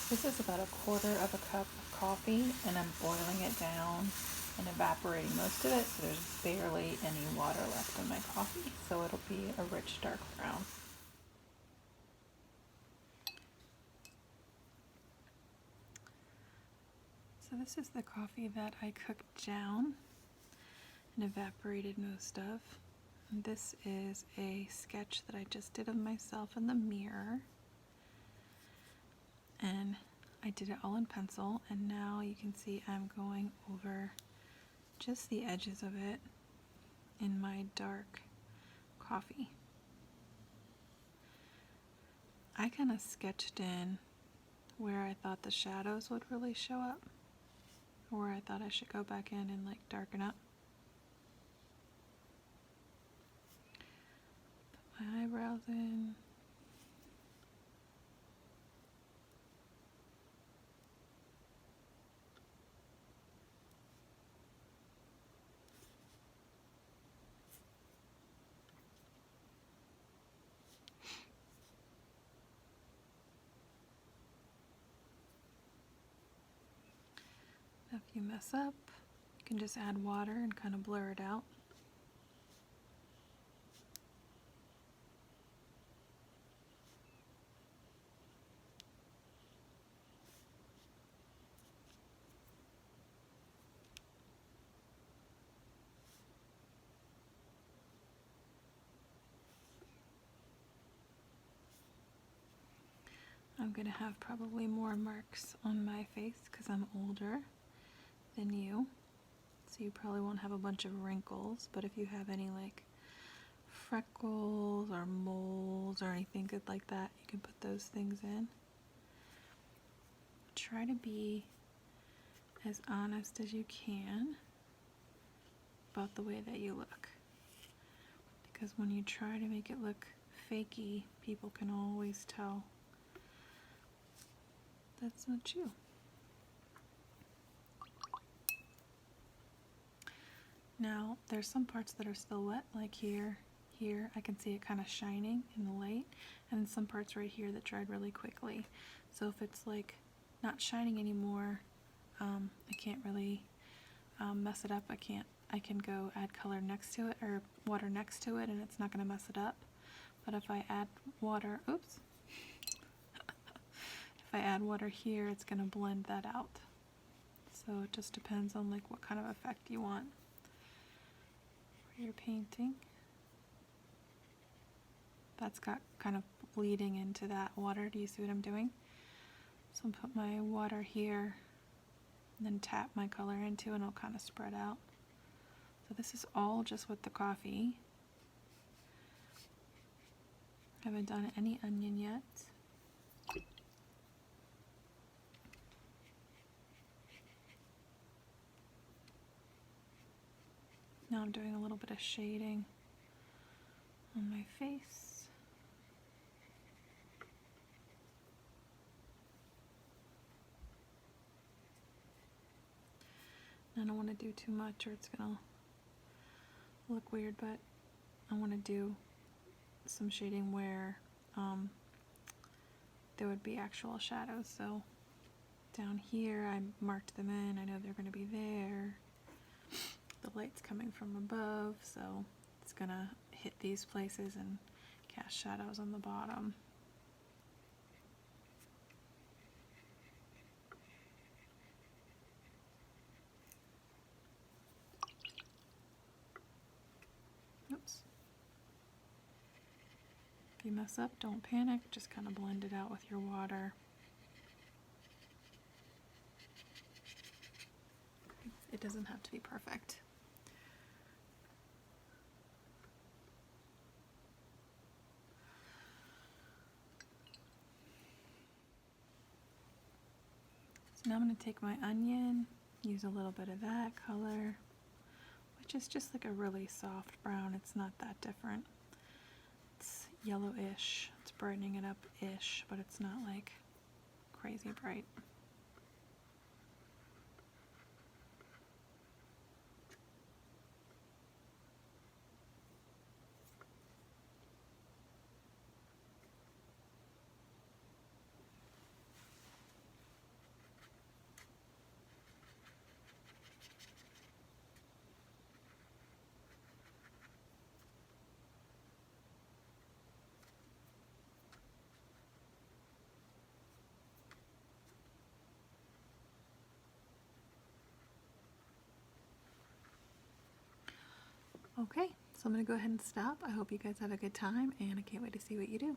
This is about 1/4 cup of coffee, and I'm boiling it down and evaporating most of it, so there's barely any water left in my coffee, so it'll be a rich dark brown. So this is the coffee that I cooked down and evaporated most of. And this is a sketch that I just did of myself in the mirror. And I did it all in pencil, and now you can see I'm going over just the edges of it in my dark coffee. I kind of sketched in where I thought the shadows would really show up, or where I thought I should go back in and like darken up. Put my eyebrows in. If you mess up, you can just add water and kind of blur it out. I'm going to have probably more marks on my face because I'm older than you. So you probably won't have a bunch of wrinkles, but if you have any like freckles or moles or anything good like that, you can put those things in. Try to be as honest as you can about the way that you look. Because when you try to make it look fakey, people can always tell that's not you. Now, there's some parts that are still wet, like here, I can see it kind of shining in the light, and some parts right here that dried really quickly. So if it's like not shining anymore, I can't really mess it up. I can go add color next to it, or water next to it, and it's not going to mess it up. But if I add water, oops, if I add water here, it's going to blend that out. So it just depends on like what kind of effect you want for your painting. That's got kind of bleeding into that water. Do you see what I'm doing? So I'll put my water here and then tap my color into, and it'll kind of spread out. So this is all just with the coffee. Haven't done any onion yet. Now I'm doing a little bit of shading on my face. I don't want to do too much or it's gonna look weird, but I want to do some shading where there would be actual shadows. So down here I marked them in. I know they're going to be there. The light's coming from above, so it's going to hit these places and cast shadows on the bottom. Oops. If you mess up, don't panic. Just kind of blend it out with your water. It doesn't have to be perfect. So now I'm going to take my onion, use a little bit of that color, which is just like a really soft brown. It's not that different. It's yellowish. It's brightening it up-ish, but it's not like crazy bright. Okay, so I'm going to go ahead and stop. I hope you guys have a good time, and I can't wait to see what you do.